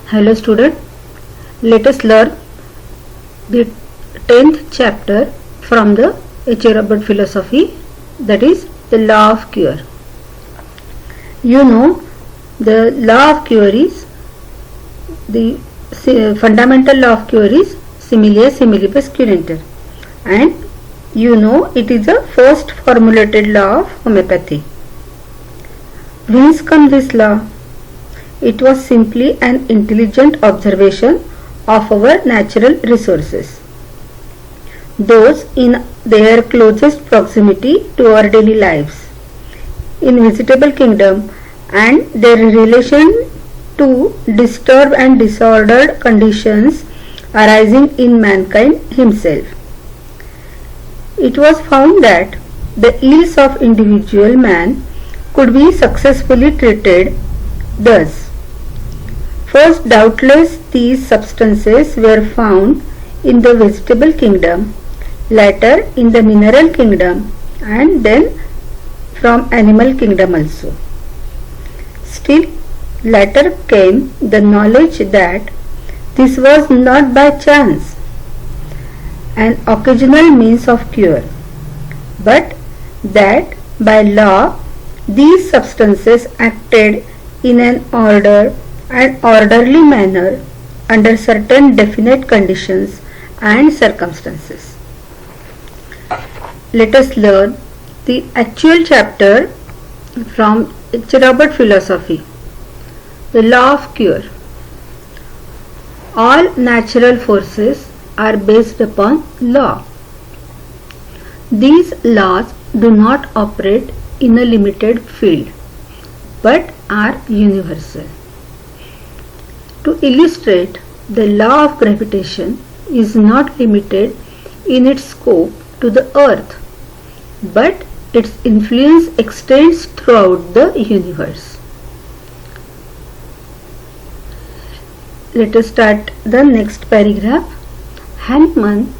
Hello student, let us learn the 10th chapter from the H.A. Robert philosophy, that is the law of cure. You know, the law of cure is the fundamental law of cure is similia similibus curanter, and you know it is the first formulated law of homeopathy. Whence comes this law? It was simply an intelligent observation of our natural resources, those in their closest proximity to our daily lives, in vegetable kingdom, and their relation to disturbed and disordered conditions arising in mankind himself. It was found that the ills of individual man could be successfully treated thus. First, doubtless these substances were found in the vegetable kingdom, later in the mineral kingdom, and then from animal kingdom also. Still, later came the knowledge that this was not by chance an occasional means of cure, but that by law these substances acted in an orderly manner under certain definite conditions and circumstances. Let us learn the actual chapter from H.A. Robert philosophy, the law of cure. All natural forces are based upon law. These laws do not operate in a limited field, but are universal. To illustrate, the law of gravitation is not limited in its scope to the earth, but its influence extends throughout the universe. Let us start the next paragraph. Hahnemann,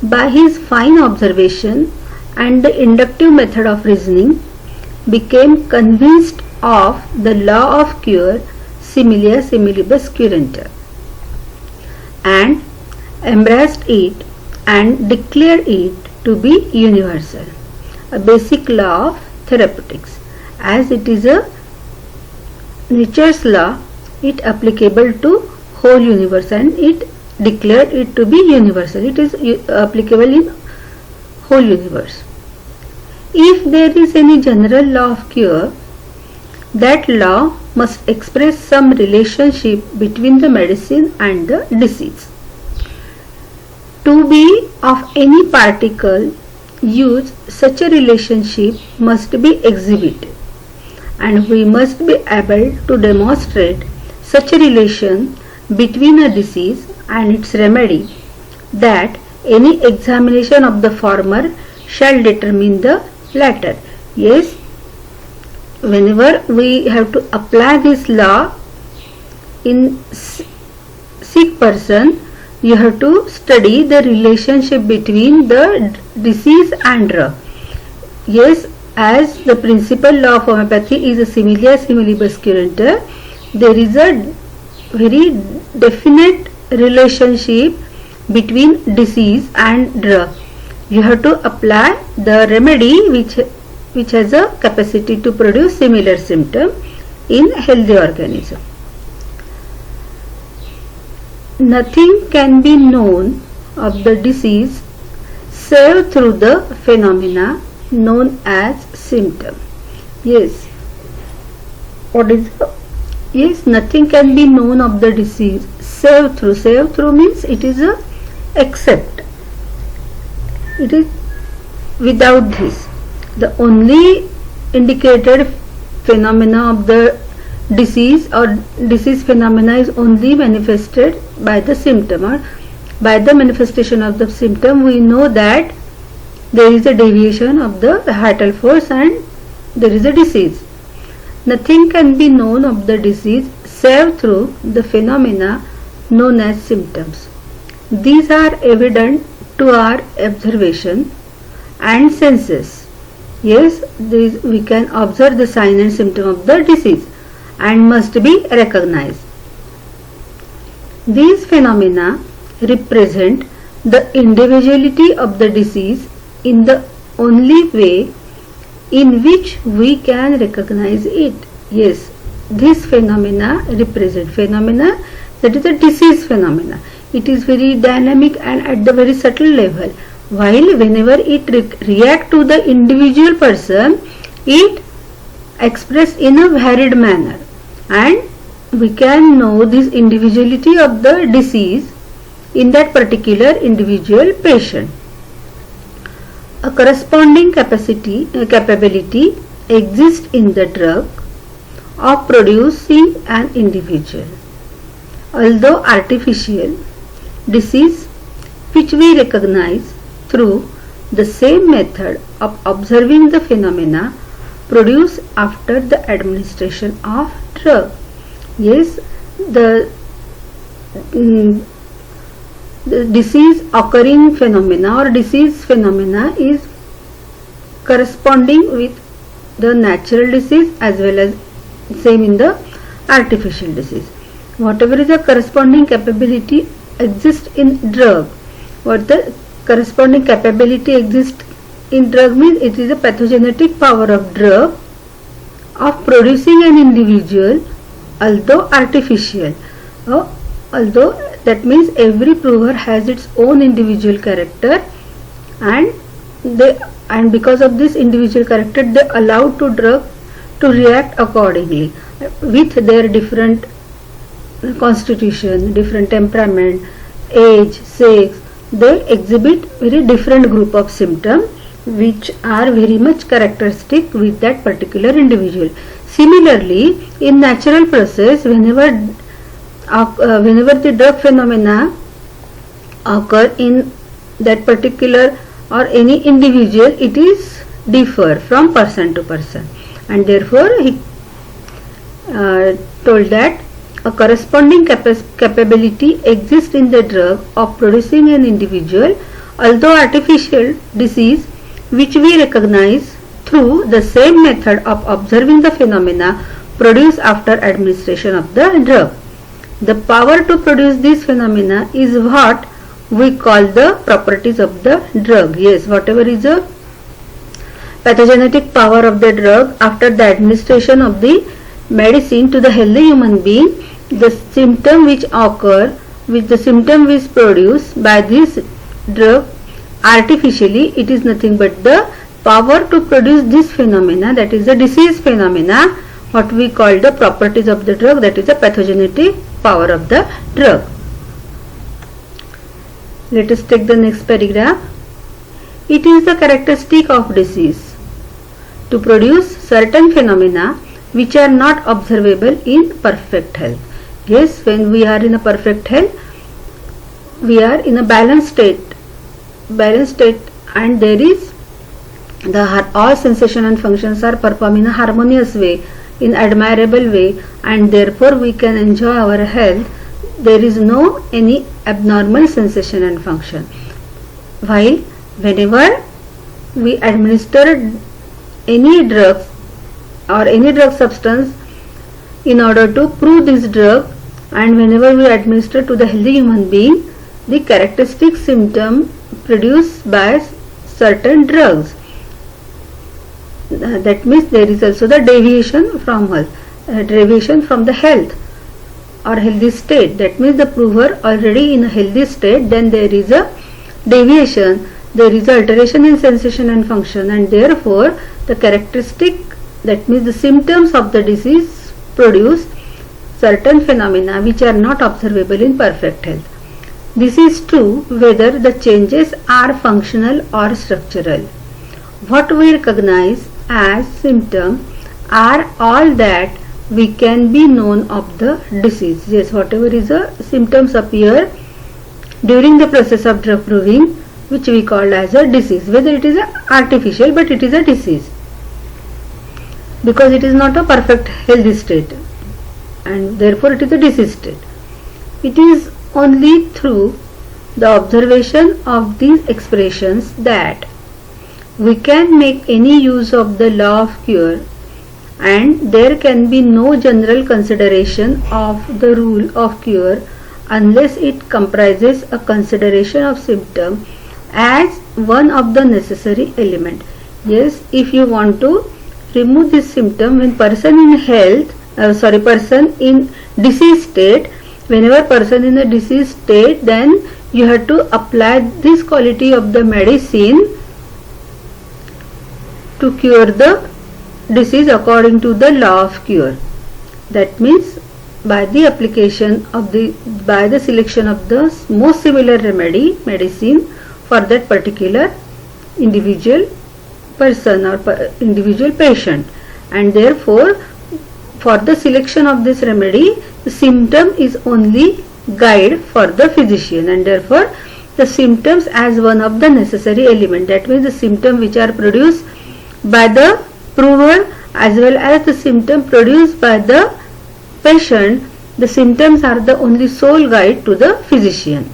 by his fine observation and the inductive method of reasoning, became convinced of the law of cure similia similibus curanter, and embraced it and declared it to be universal, a basic law of therapeutics. As it is a nature's law, it applicable to whole universe, and it declared it to be universal. It is applicable in whole universe. If there is any general law of cure, that law must express some relationship between the medicine and the disease. To be of any particle use, such a relationship must be exhibited, and we must be able to demonstrate such a relation between a disease and its remedy, that any examination of the former shall determine the latter. Yes, whenever we have to apply this law in sick person, you have to study the relationship between the disease and drug. Yes, as the principal law of homeopathy is a similia similibus curanter, there is a very definite relationship between disease and drug. You have to apply the remedy which has a capacity to produce similar symptom in healthy organism. Nothing can be known of the disease save through the phenomena known as symptom. Yes, what is yes, nothing can be known of the disease save through. Save through means it is a except. It is without this. The only indicated phenomena of the disease or disease phenomena is only manifested by the symptom, or by the manifestation of the symptom we know that there is a deviation of the vital force and there is a disease. Nothing can be known of the disease save through the phenomena known as symptoms. These are evident to our observation and senses. Yes, we can observe the sign and symptom of the disease, and must be recognized. These phenomena represent the individuality of the disease in the only way in which we can recognize it. Yes, these phenomena represent phenomena that is a disease phenomena. It is very dynamic and at the very subtle level. While whenever it react to the individual person, it express in a varied manner, and we can know this individuality of the disease in that particular individual patient. A corresponding capability exists in the drug of producing an individual. Although artificial, disease which we recognize through the same method of observing the phenomena produced after the administration of drug. Yes, the disease occurring phenomena or disease phenomena is corresponding with the natural disease as well as same in the artificial disease. Whatever is the corresponding capability exists in drug. What the corresponding capability exists in drug means it is a pathogenetic power of drug of producing an individual, although artificial. Although that means every prover has its own individual character, and because of this individual character they allow to drug to react accordingly with their different constitution, different temperament, age, sex. They exhibit very different group of symptoms which are very much characteristic with that particular individual. Similarly, in natural process, whenever the drug phenomena occur in that particular or any individual, it is differ from person to person, and therefore he told that a corresponding capability exists in the drug of producing an individual, although artificial disease which we recognize through the same method of observing the phenomena produced after administration of the drug. The power to produce these phenomena is what we call the properties of the drug. Yes, whatever is the pathogenic power of the drug after the administration of the medicine to the healthy human being, the symptom which occur, with the symptom which produced by this drug artificially, it is nothing but the power to produce this phenomena, that is the disease phenomena, what we call the properties of the drug, that is the pathogenic power of the drug. Let us take the next paragraph. It is the characteristic of disease to produce certain phenomena which are not observable in perfect health. Yes, when we are in a perfect health, we are in a balanced state, and there is all sensation and functions are performed in a harmonious way, in admirable way, and therefore we can enjoy our health. There is no any abnormal sensation and function. While whenever we administer any drug or any drug substance in order to prove this drug, and whenever we administer to the healthy human being, the characteristic symptom produced by certain drugs, that means there is also the deviation from the health or healthy state. That means the prover already in a healthy state, then there is a deviation, there is alteration in sensation and function, and therefore the characteristic, that means the symptoms of the disease produce certain phenomena which are not observable in perfect health. This is true whether the changes are functional or structural. What we recognize as symptom are all that we can be known of the disease. Yes, whatever is the symptoms appear during the process of drug proving, which we call as a disease, whether it is artificial, but it is a disease because it is not a perfect healthy state, and therefore it is a disease state. It is only through the observation of these expressions that we can make any use of the law of cure and there can be no general consideration of the rule of cure unless it comprises a consideration of symptom as one of the necessary element. Yes, if you want to remove this symptom when person in person in disease state, whenever person in a disease state, then you have to apply this quality of the medicine to cure the disease according to the law of cure. That means by the selection of the most similar medicine for that particular individual person or individual patient, and therefore for the selection of this remedy the symptom is only guide for the physician, and therefore the symptoms as one of the necessary element. That means the symptom which are produced by the prover as well as the symptom produced by the patient, the symptoms are the only sole guide to the physician.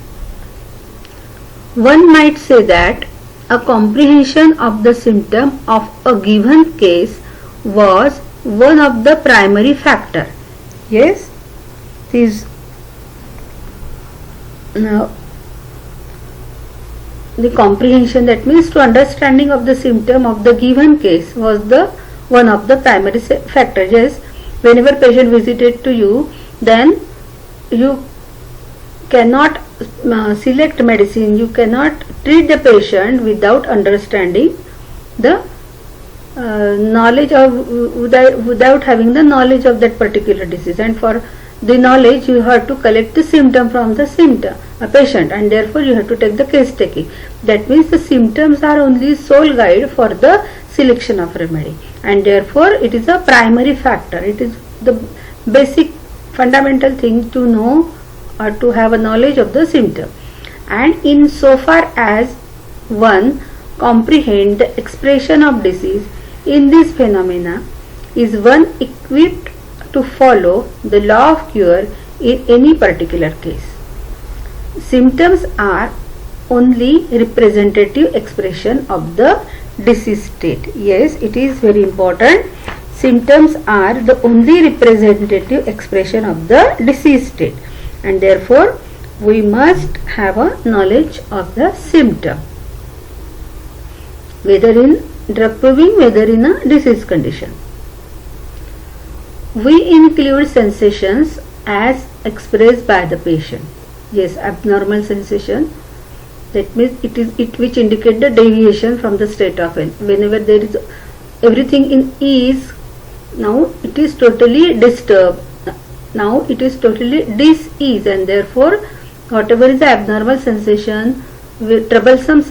One might say that a comprehension of the symptom of a given case was one of the primary factor. Yes, this now the comprehension, that means to understanding of the symptom of the given case, was the one of the primary factor. Yes, whenever patient visited to you, then you cannot select medicine, you cannot treat the patient without understanding the knowledge of without having the knowledge of that particular disease, and for the knowledge you have to collect the symptom from the patient, and therefore you have to take the case taking. That means the symptoms are only sole guide for the selection of remedy, and therefore it is a primary factor. It is the basic fundamental thing to know or to have a knowledge of the symptom. And in so far as one comprehend the expression of disease in this phenomena, is one equipped to follow the law of cure in any particular case. Symptoms are only representative expression of the disease state. Yes, it is very important. Symptoms are the only representative expression of the disease state, and therefore we must have a knowledge of the symptom, whether in drug proving, whether in a disease condition. We include sensations as expressed by the patient. Yes, abnormal sensation, that means it which indicate the deviation from the state of health. Whenever there is everything in ease, now it is totally disturbed, now it is totally dis-ease, and therefore whatever is the abnormal sensation, troublesome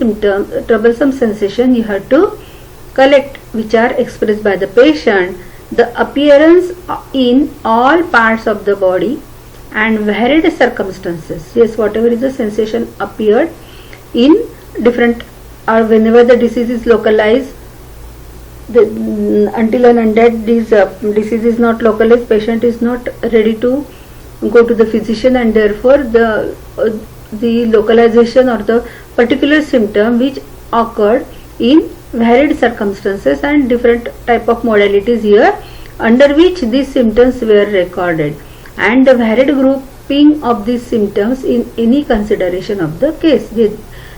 sensation, you have to collect, which are expressed by the patient. The appearance in all parts of the body and varied circumstances. Yes, whatever is the sensation appeared in different, or whenever the disease is localized, until and until this disease is not localized, patient is not ready to go to the physician, and therefore the localization or the particular symptom which occurred in varied circumstances and different type of modalities here under which these symptoms were recorded, and the varied grouping of these symptoms in any consideration of the case.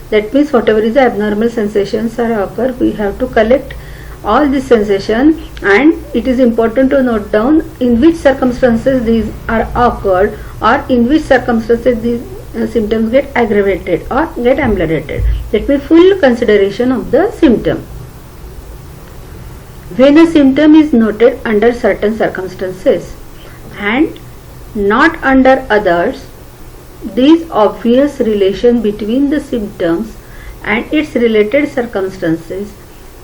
That means whatever is the abnormal sensations are occur, we have to collect all this sensation, and it is important to note down in which circumstances these are occurred, or in which circumstances these symptoms get aggravated or get ameliorated. That means full consideration of the symptom. When a symptom is noted under certain circumstances and not under others, this obvious relation between the symptoms and its related circumstances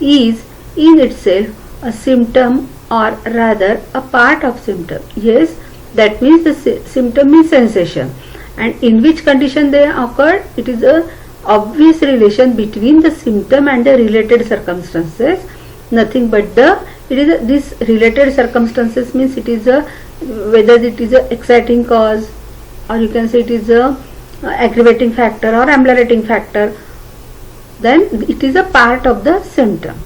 is in itself a symptom, or rather a part of symptom. Yes, that means the symptom is sensation, and in which condition they occur, it is a obvious relation between the symptom and the related circumstances. Nothing but this related circumstances means it is a, whether it is a exciting cause, or you can say it is a aggravating factor or ameliorating factor, then it is a part of the symptom.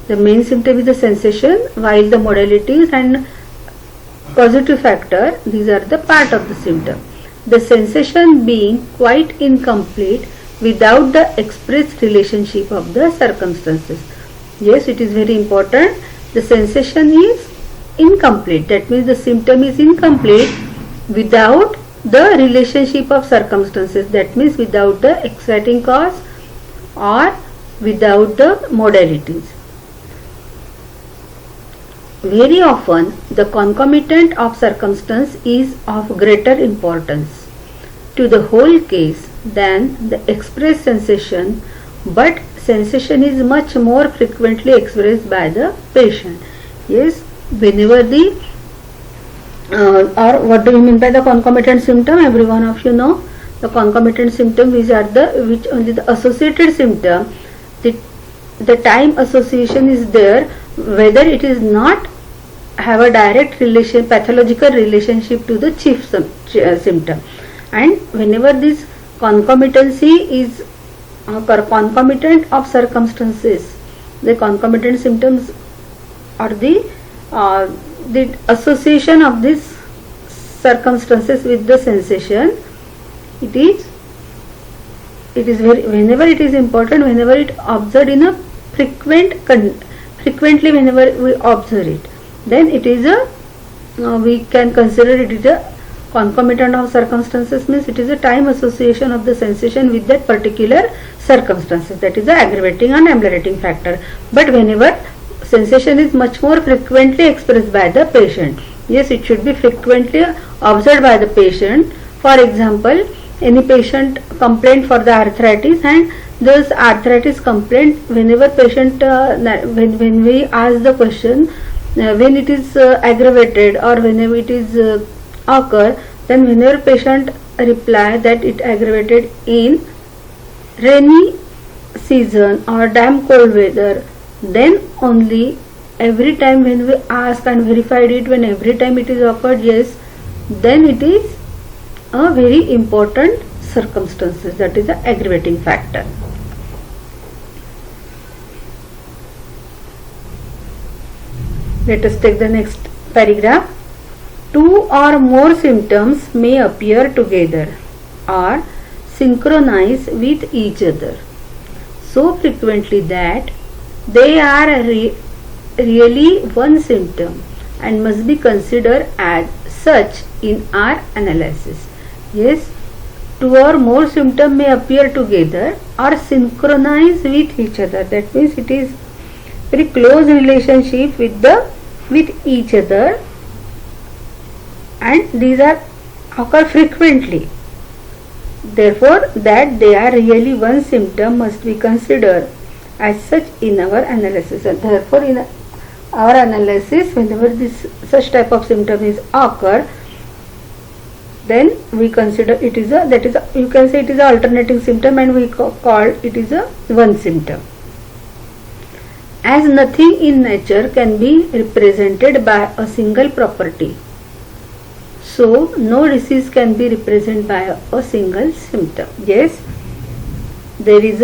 The main symptom is the sensation, while the modalities and causative factor, these are the part of the symptom. The sensation being quite incomplete without the express relationship of the circumstances. Yes, it is very important. The sensation is incomplete. That means the symptom is incomplete without the relationship of circumstances. That means without the exciting cause or without the modalities. Very often, the concomitant of circumstance is of greater importance to the whole case than the expressed sensation, but sensation is much more frequently expressed by the patient. Yes, whenever the or what do you mean by the concomitant symptom? Every one of you know the concomitant symptom, which only the associated symptom. The time association is there, whether it is not have a direct pathological relationship to the chief symptom, and whenever this concomitancy is concomitant of circumstances, the concomitant symptoms or the association of these circumstances with the sensation, it is very, whenever it is important, whenever it observed in a frequently whenever we observe it, then it is we can consider it is a concomitant of circumstances, means it is a time association of the sensation with that particular circumstances, that is the aggravating and ameliorating factor. But whenever sensation is much more frequently expressed by the patient, yes, it should be frequently observed by the patient. For example, any patient complaint for the arthritis, and this arthritis complaint, whenever patient when we ask the question when it is aggravated or whenever it is occur, then whenever patient reply that it aggravated in rainy season or damp cold weather, then only every time when we ask and verified it, when every time it is occurred, yes, then it is a very important circumstances, that is the aggravating factor. Let us take the next paragraph. Two or more symptoms may appear together or synchronize with each other so frequently that they are really one symptom and must be considered as such in our analysis. Yes, two or more symptoms may appear together or synchronize with each other. That means it is very close relationship with each other, and these are occur frequently. Therefore, that they are really one symptom must be considered as such in our analysis. And therefore, in our analysis, whenever this such type of symptom is occur, then we consider it is you can say it is a alternating symptom, and we call it is a one symptom. As nothing in nature can be represented by a single property, so no disease can be represented by a single symptom. Yes, there is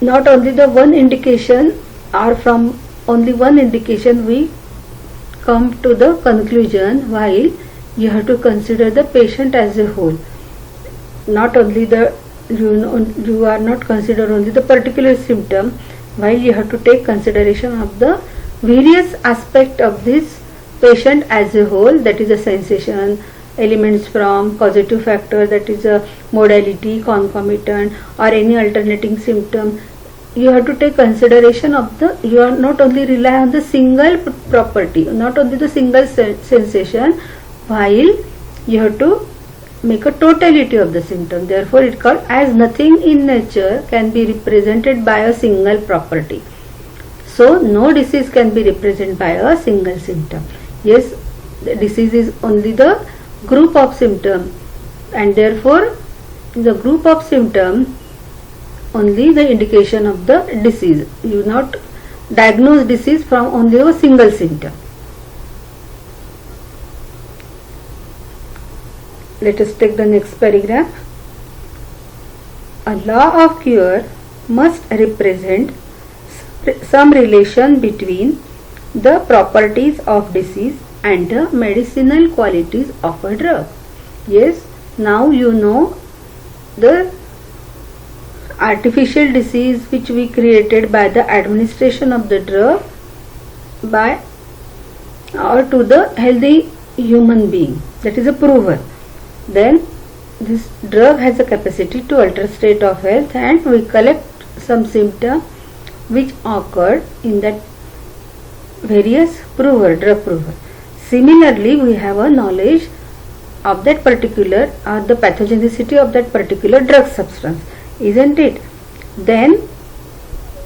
not only the one indication, or from only one indication we come to the conclusion, while you have to consider the patient as a whole. Not only you are not consider only the particular symptom, while you have to take consideration of the various aspect of this patient as a whole, that is a sensation, elements from causative factor, that is a modality, concomitant, or any alternating symptom. You have to take consideration of you are not only rely on the single property, not only the single sensation, while you have to make a totality of the symptom. Therefore, it called as nothing in nature can be represented by a single property. So, no disease can be represented by a single symptom. Yes, the disease is only the group of symptom, and therefore, the group of symptom only the indication of the disease. You not diagnose disease from only a single symptom. Let us take the next paragraph. A law of cure must represent some relation between the properties of disease and the medicinal qualities of a drug. Yes, now you know the artificial disease which we created by the administration of the drug by or to the healthy human being, that is a prover. Then this drug has a capacity to alter state of health, and we collect some symptoms which occurred in that various drug prover. Similarly, we have a knowledge of that particular or the pathogenicity of that particular drug substance, isn't it? Then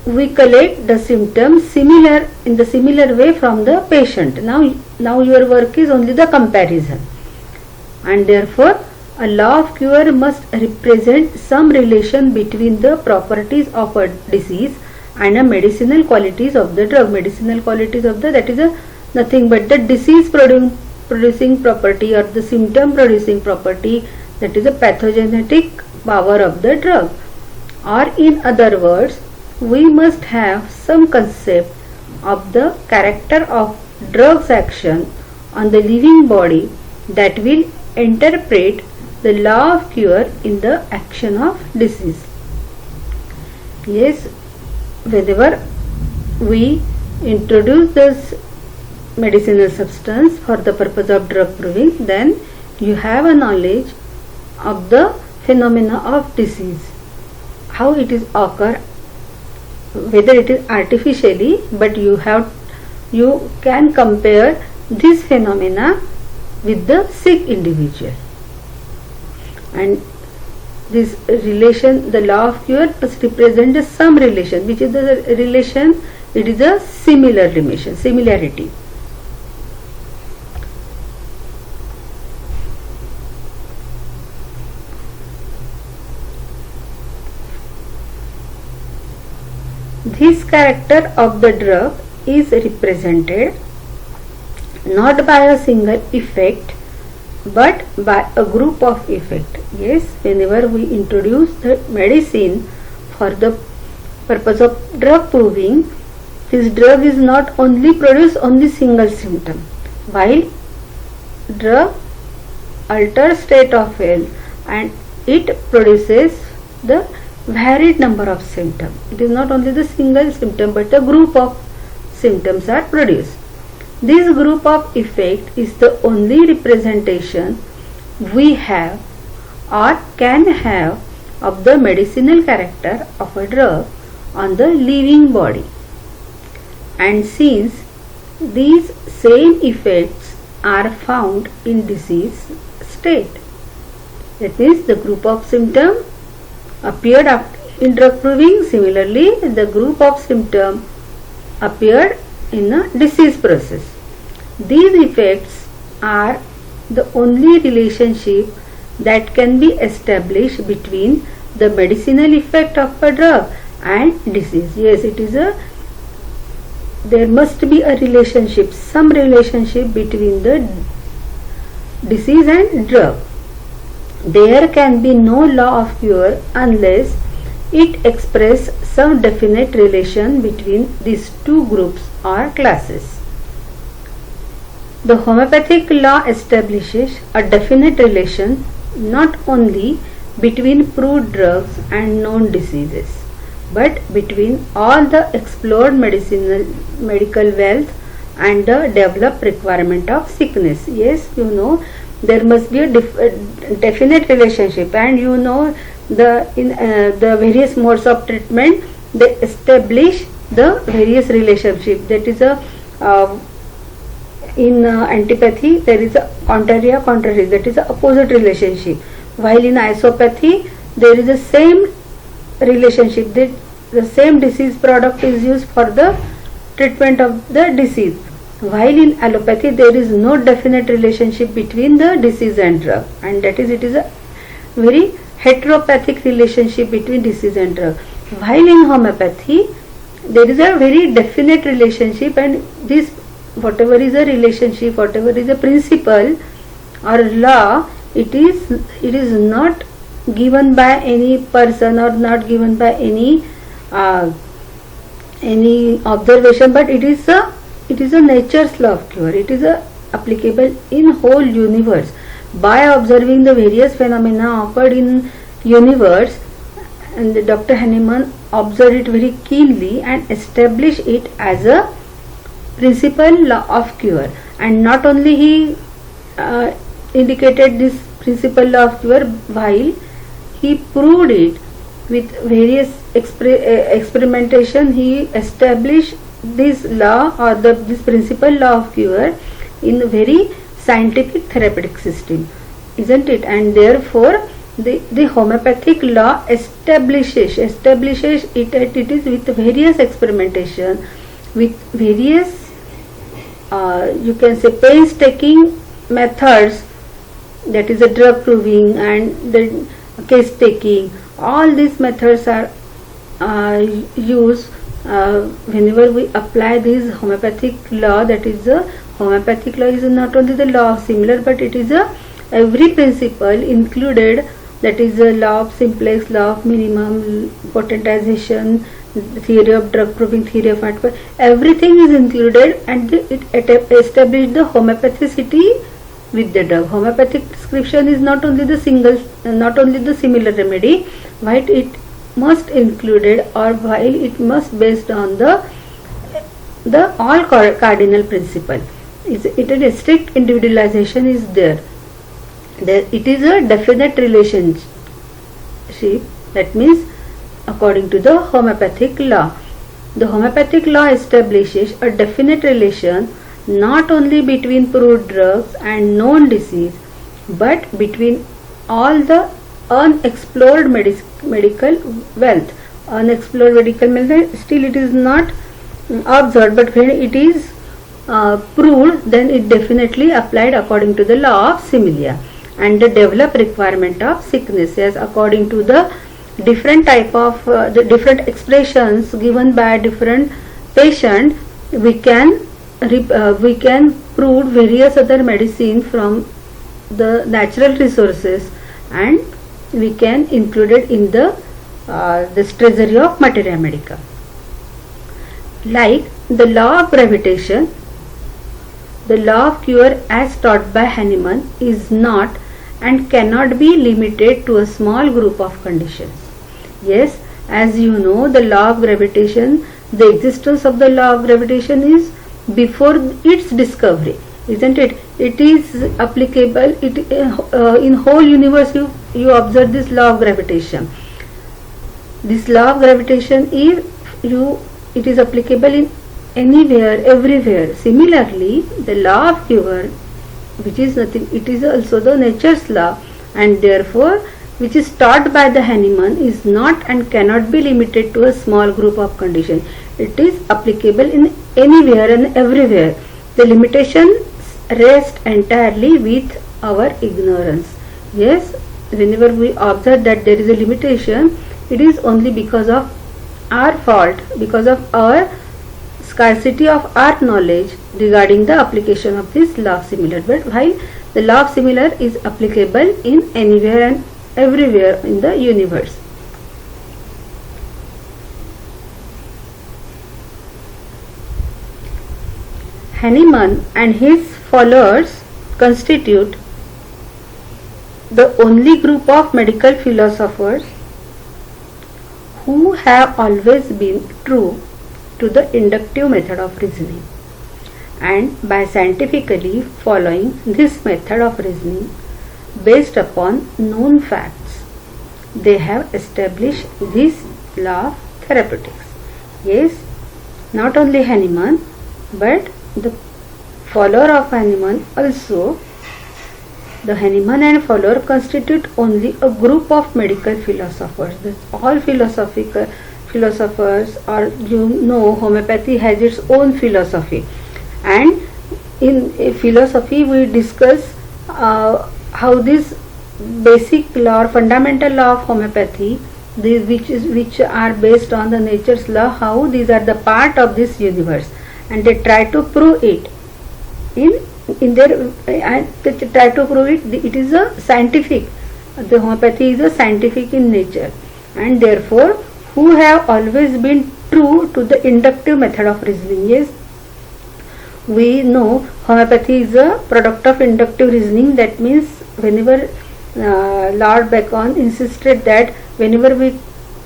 we collect the symptoms in the similar way from the patient. Now your work is only the comparison, and therefore a law of cure must represent some relation between the properties of a disease and a medicinal qualities of the drug. Medicinal qualities of that is nothing but the disease producing property or the symptom producing property, that is a pathogenetic power of the drug. Or in other words, we must have some concept of the character of drug's action on the living body that will interpret the law of cure in the action of disease. Yes, whenever we introduce this medicinal substance for the purpose of drug proving, then you have a knowledge of the phenomena of disease, how it is occur, whether it is artificially, but you can compare this phenomena with the sick individual. And this relation, the law of cure must represent some relation, which is the relation, it is a similar relation, similarity. This character of the drug is represented not by a single effect but by a group of effects. Yes, whenever we introduce the medicine for the purpose of drug proving, this drug is not only produce only single symptom, while drug alters state of health and it produces the varied number of symptoms. It is not only the single symptom but a group of symptoms are produced. This group of effect is the only representation we have or can have of the medicinal character of a drug on the living body. And since these same effects are found in disease state, that means the group of symptoms appeared in drug proving, similarly the group of symptoms appeared in a disease process. These effects are the only relationship that can be established between the medicinal effect of a drug and disease. Yes, there must be a relationship, some relationship between the disease and drug. There can be no law of cure unless it expresses some definite relation between these two groups or classes. The homeopathic law establishes a definite relation not only between proved drugs and known diseases, but between all the explored medical wealth and the developed requirement of sickness. Yes, you know, there must be a definite relationship, and you know the various modes of treatment, they establish the various relationship. That is in antipathy there is a contrary, that is a opposite relationship, while in isopathy there is the same relationship, that the same disease product is used for the treatment of the disease, while in allopathy there is no definite relationship between the disease and drug, and that is, it is a very heteropathic relationship between disease and drug, while in homeopathy there is a very definite relationship, and this whatever is a relationship, whatever is a principle or law, it is not given by any person or not given by any any observation, but it is a nature's law of cure. It is applicable in whole universe. By observing the various phenomena occurred in universe, and Dr. Hahnemann observed it very keenly and established it as a principal law of cure. And not only he indicated this principal law of cure, while he proved it with various experimentation. He established this law or this principal law of cure in a very scientific therapeutic system, isn't it? And therefore the homeopathic law establishes it is with various experimentation, with various you can say painstaking methods, that is a drug proving and the case taking. All these methods are used whenever we apply this homeopathic law. That is the homeopathic law is not only the law of similar, but it is every principle included. That is the law of simplex, law of minimum, potentization, theory of drug proving, theory of article. Everything is included, and it established the homeopathicity with the drug. Homeopathic prescription is not only the similar remedy, while it must included, or while it must based on the all cardinal principle. It is a strict individualization is there. It is a definite relationship. That means according to the homeopathic law, the homeopathic law establishes a definite relation not only between proved drugs and known disease, but between all the unexplored medical wealth. Unexplored medical wealth, still it is not observed, but when it is proved, then it definitely applied according to the law of similia. And the developed requirement of sickness, as according to the different type of the different expressions given by different patient, we can prove various other medicine from the natural resources, and we can include it in this treasury of materia medica. Like the law of gravitation, the law of cure as taught by Hahnemann is not and cannot be limited to a small group of conditions. Yes, as you know, the law of gravitation, the existence of the law of gravitation is before its discovery, isn't it? It is applicable in whole universe. You observe this law of gravitation. This law of gravitation is it is applicable in anywhere, everywhere. Similarly, the law of cure, which is nothing, it is also the nature's law, and therefore which is taught by the Hahnemann is not and cannot be limited to a small group of conditions. It is applicable in anywhere and everywhere. The limitations rest entirely with our ignorance. Yes, whenever we observe that there is a limitation, it is only because of our fault, because of our scarcity of our knowledge regarding the application of this law of similar. But while the law of similar is applicable in anywhere and everywhere in the universe. Hahnemann and his followers constitute the only group of medical philosophers who have always been true to the inductive method of reasoning, and by scientifically following this method of reasoning based upon known facts, they have established this law of therapeutics. Yes, not only Hahnemann, but the follower of Hahnemann also. The Hahnemann and follower constitute only a group of medical philosophers. All philosophers, or homeopathy has its own philosophy, and in philosophy we discuss how this basic law or fundamental law of homeopathy, which are based on the nature's law, how these are the part of this universe, and they try to prove it in their and they try to prove it. It is a scientific. The homeopathy is a scientific in nature, and therefore who have always been true to the inductive method of reasoning. Yes, we know homeopathy is a product of inductive reasoning. That means whenever Lord Bacon insisted that whenever we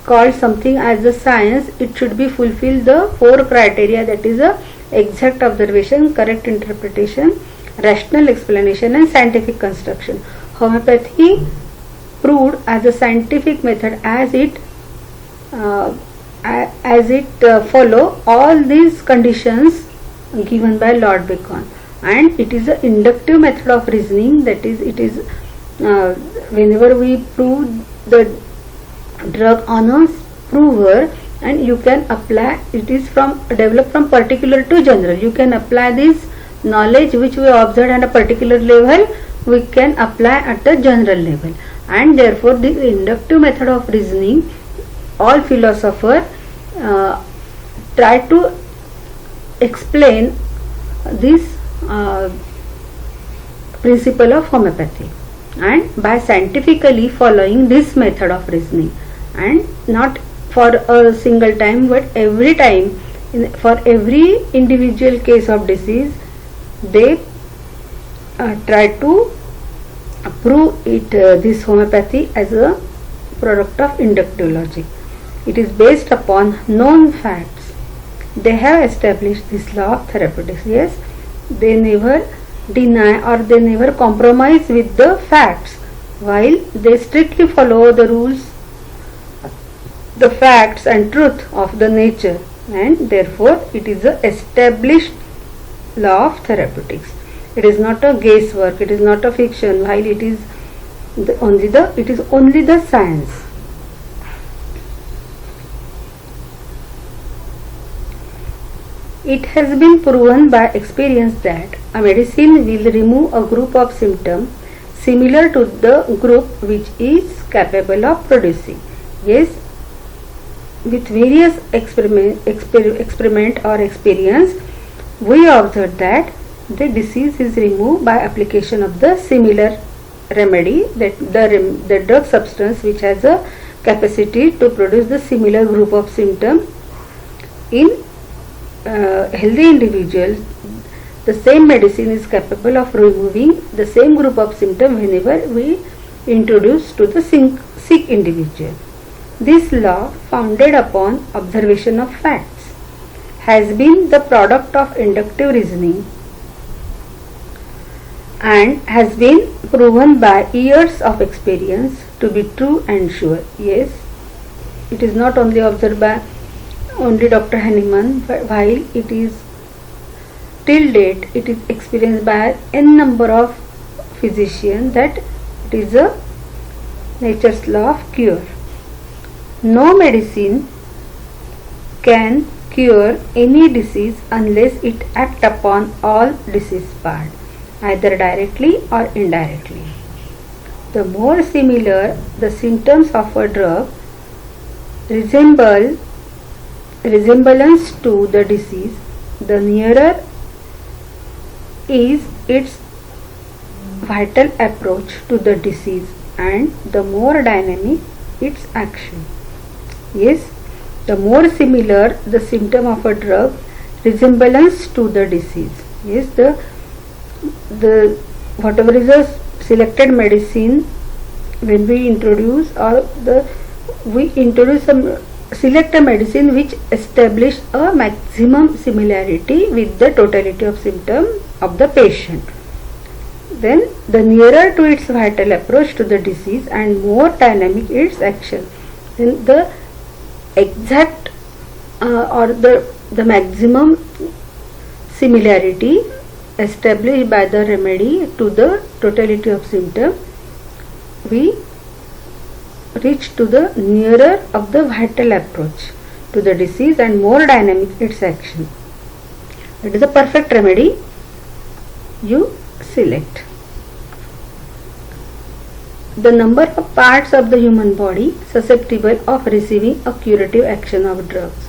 call something as a science, it should be fulfill the 4 criteria, that is a exact observation, correct interpretation, rational explanation and scientific construction. Homeopathy proved as a scientific method as it follow all these conditions given by Lord Bacon, and it is an inductive method of reasoning. That is, it is whenever we prove the drug on a prover, and you can apply, it is from developed from particular to general. You can apply this knowledge which we observed at a particular level, we can apply at a general level, and therefore this inductive method of reasoning, all philosophers try to explain this principle of homeopathy, and by scientifically following this method of reasoning, and not for a single time but every time, for every individual case of disease they try to prove it, this homeopathy as a product of inductive logic. It is based upon known facts. They have established this law of therapeutics. Yes, they never deny or they never compromise with the facts, while they strictly follow the rules, the facts and truth of the nature, and therefore it is a established law of therapeutics. It is not a guesswork, it is not a fiction, while it is only the science. It has been proven by experience that a medicine will remove a group of symptoms similar to the group which is capable of producing. Yes, with various experiment or experience, we observed that the disease is removed by application of the similar remedy, that the drug substance which has a capacity to produce the similar group of symptoms. In healthy individuals, the same medicine is capable of removing the same group of symptoms whenever we introduce to the sick individual. This law, founded upon observation of facts, has been the product of inductive reasoning and has been proven by years of experience to be true and sure. Yes, it is not only observed by only Dr. Hahnemann, while it is till date it is experienced by n number of physicians that it is a nature's law of cure. No medicine can cure any disease unless it acts upon all disease parts, either directly or indirectly. The more similar the symptoms of a drug resemblance to the disease, the nearer is its vital approach to the disease, and the more dynamic its action. Yes, the more similar the symptom of a drug resemblance to the disease. Yes, the whatever is a selected medicine, when we introduce select a medicine which establish a maximum similarity with the totality of symptoms of the patient, then the nearer to its vital approach to the disease and more dynamic its action, then the exact or the maximum similarity established by the remedy to the totality of symptom, we reach to the nearer of the vital approach to the disease and more dynamic its action. It is a perfect remedy you select. The number of parts of the human body susceptible of receiving a curative action of drugs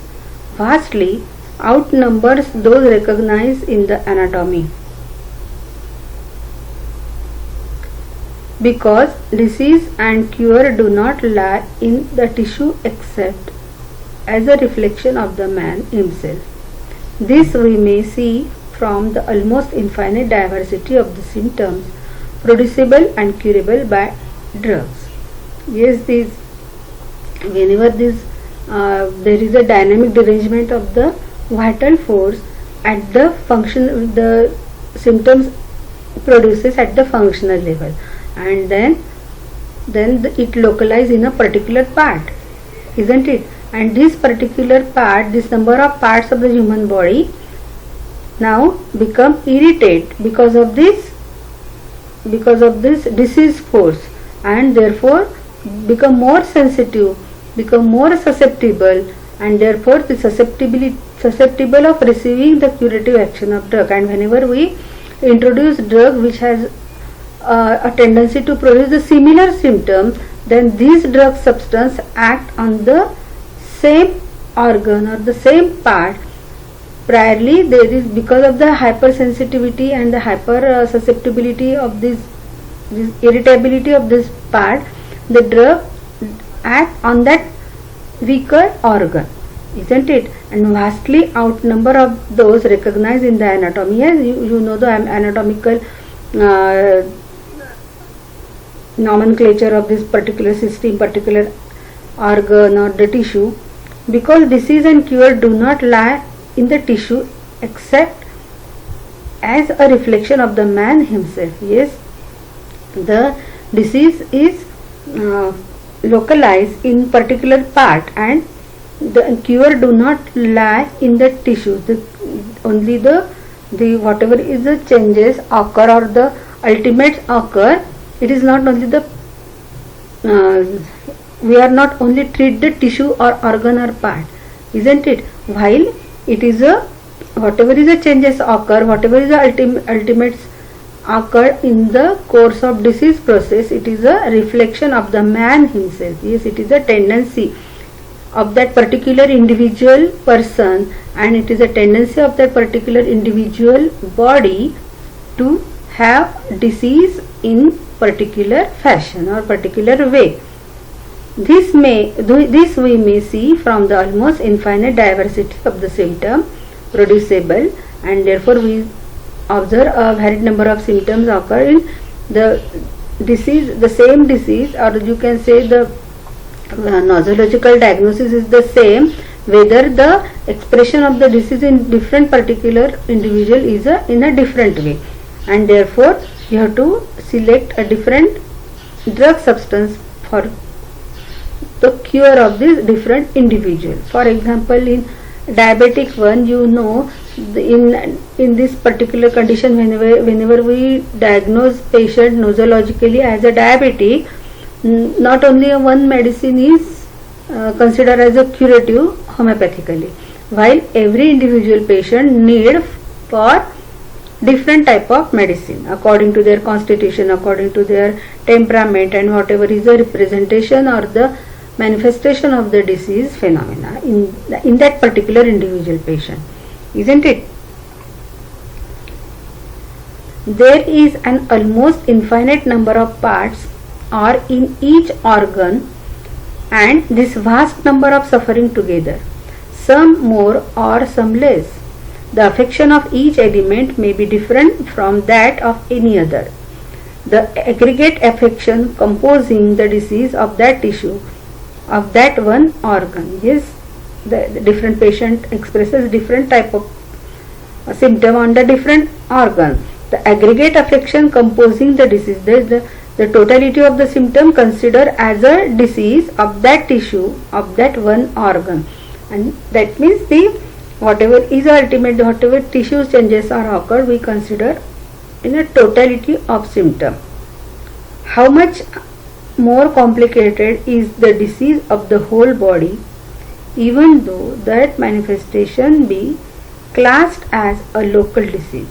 vastly outnumbers those recognized in the anatomy. Because disease and cure do not lie in the tissue except as a reflection of the man himself. This we may see from the almost infinite diversity of the symptoms producible and curable by drugs. Yes, whenever there is a dynamic derangement of the vital force at the function, the symptoms produces at the functional level, and then it localizes in a particular part, isn't it? And this particular part, this number of parts of the human body now become irritated because of this disease force, and therefore become more sensitive, become more susceptible, and therefore the susceptible of receiving the curative action of drug. And whenever we introduce drug which has a tendency to produce the similar symptoms, then these drug substance act on the same organ or the same part. Priorly, there is, because of the hypersensitivity and the hyper susceptibility of this irritability of this part, the drug act on that weaker organ, isn't it? And vastly outnumber of those recognized in the anatomy. Yes, you know the anatomical nomenclature of this particular system, particular organ or the tissue, because disease and cure do not lie in the tissue except as a reflection of the man himself. Yes, the disease is localized in particular part, and the cure do not lie in the tissue. Only the whatever is the changes occur or the ultimates occur. It is not only the we are not only treat the tissue or organ or part, isn't it? While it is a whatever is the changes occur, whatever is the ultimates occur in the course of disease process, it is a reflection of the man himself. Yes, it is a tendency of that particular individual person, and it is a tendency of that particular individual body to have disease in particular fashion or particular way. This we may see from the almost infinite diversity of the symptom producible, and therefore we observe a varied number of symptoms occur in the disease, the same disease, or you can say the nosological diagnosis is the same, whether the expression of the disease in different particular individual is in a different way, and therefore you have to select a different drug substance for the cure of this different individual. For example, in diabetic one, you know, in this particular condition, whenever we diagnose patient nosologically as a diabetic, not only one medicine is considered as a curative homeopathically, while every individual patient need for different type of medicine according to their constitution, according to their temperament, and whatever is the representation or the manifestation of the disease phenomena in that particular individual patient, isn't it? There is an almost infinite number of parts or in each organ, and this vast number of suffering together, some more or some less. The affection of each element may be different from that of any other. The aggregate affection composing the disease of that tissue, of that one organ. Yes, the different patient expresses different type of symptom on the different organ. The aggregate affection composing the disease, the totality of the symptom considered as a disease of that tissue, of that one organ, and that means whatever is ultimate, whatever tissue changes are occurred, we consider in a totality of symptom. How much more complicated is the disease of the whole body, even though that manifestation be classed as a local disease.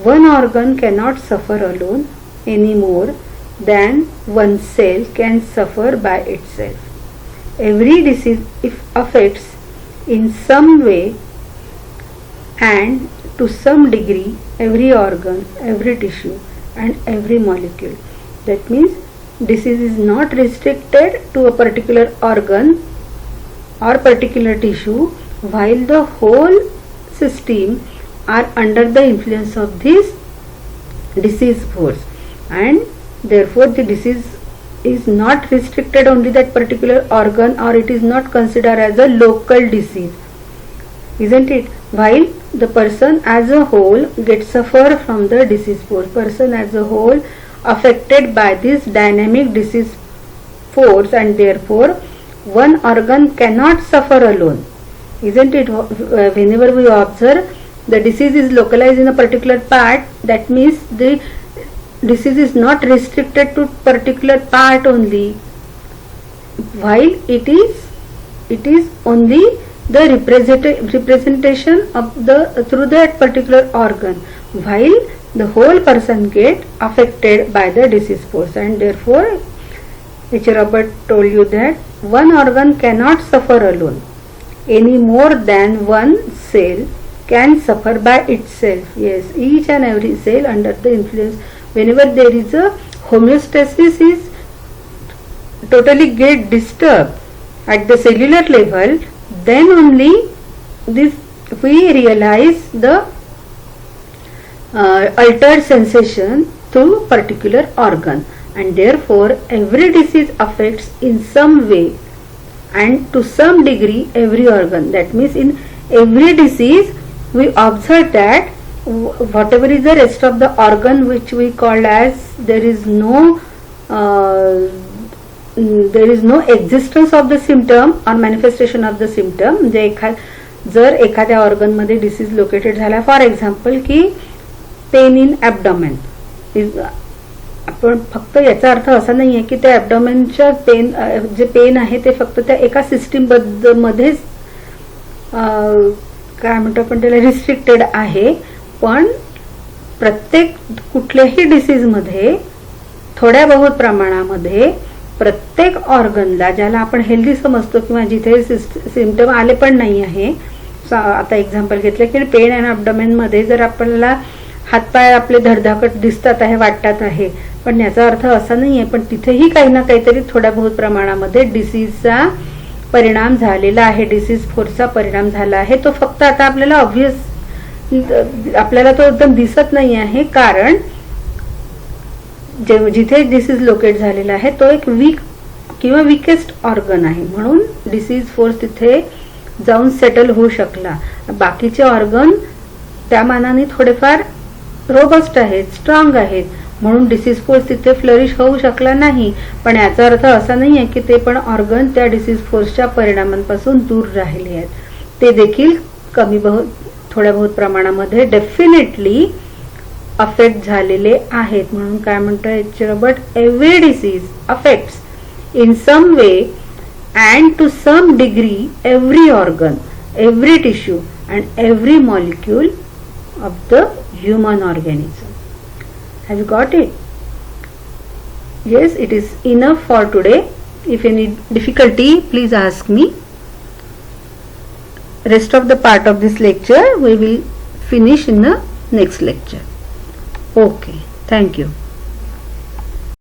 One organ cannot suffer alone any more than one cell can suffer by itself. Every disease affects in some way and to some degree every organ, every tissue, and every molecule. That means disease is not restricted to a particular organ or particular tissue while the whole system are under the influence of this disease force, and therefore the disease is not restricted only that particular organ, or it is not considered as a local disease, isn't it? While the person as a whole gets suffer from the disease force, person as a whole affected by this dynamic disease force, and therefore one organ cannot suffer alone, isn't it? Whenever we observe the disease is localized in a particular part, that means the disease is not restricted to particular part only, while it is only the representation of the through that particular organ, while the whole person get affected by the disease force. And therefore H. Robert told you that one organ cannot suffer alone any more than one cell can suffer by itself. Yes, each and every cell under the influence, whenever there is a homeostasis is totally get disturbed at the cellular level, then only this we realize the altered sensation through particular organ, and therefore every disease affects in some way and to some degree every organ. That means in every disease we observe that whatever is the rest of the organ which we call as there is no existence of the symptom or manifestation of the symptom. जर एखाद्या organ मध्ये disease located झाला, for example की pain in ॲबडॉमेन, आपण फक्त याचा अर्थ असा नाही आहे की त्या ॲबडॉमेनच्या पेन जे पेन आहे ते फक्त त्या एका सिस्टीम मध्येच काय म्हणतो आपण त्याला रिस्ट्रिक्टेड आहे, पण प्रत्येक कुठल्याही डिसीज मध्ये थोड्या बहुत प्रमाणामध्ये प्रत्येक ऑर्गनला, ज्याला आपण हेल्दी समजतो किंवा जिथे सिम्पटम आले पण नाही आहे, आता एक्झाम्पल घेतलं की पेन अँड ॲबडॉमेन मध्ये जर आपल्याला हातपाय आपले धडधाकट दिसतात आहे, वाटतात आहे, पण याचा अर्थ असा नाही आहे, पण तिथेही काही ना काहीतरी थोड्या बहुत प्रमाणामध्ये डिसीजचा परिणाम झालेला आहे, डिसीज फोर्सचा परिणाम झाला आहे. तो फक्त आता आपल्याला ऑब्व्हियस आपल्याला तो एकदम दिसत नाही आहे, कारण जिथे डिसीज लोकेट झालेला आहे तो एक वीक किंवा वीकेस्ट ऑर्गन आहे, म्हणून डिसीज फोर्स तिथे जाऊन सेटल होऊ शकला. बाकीचे ऑर्गन त्या मानाने थोडेफार रोबस्ट आहेत, स्ट्रॉंग आहेत, म्हणून डिसीज फोर्स तिथे फ्लरिश होऊ शकला नाही. पण याचा अर्थ असा नाही आहे की ते पण ऑर्गन त्या डिसीज फोर्सच्या परिणामांपासून दूर राहिले आहेत, ते देखील कमी थोड्या बहुत प्रमाणामध्ये डेफिनेटली अफेक्ट झालेले आहेत. म्हणून काय म्हणतो H. Robert, every disease affects in some way and to some degree every organ, every tissue and every molecule of the human organism. Have you got it? Yes, it is enough for today. If any difficulty, please ask me. Rest of the part of this lecture we will finish in the next lecture. Okay, thank you.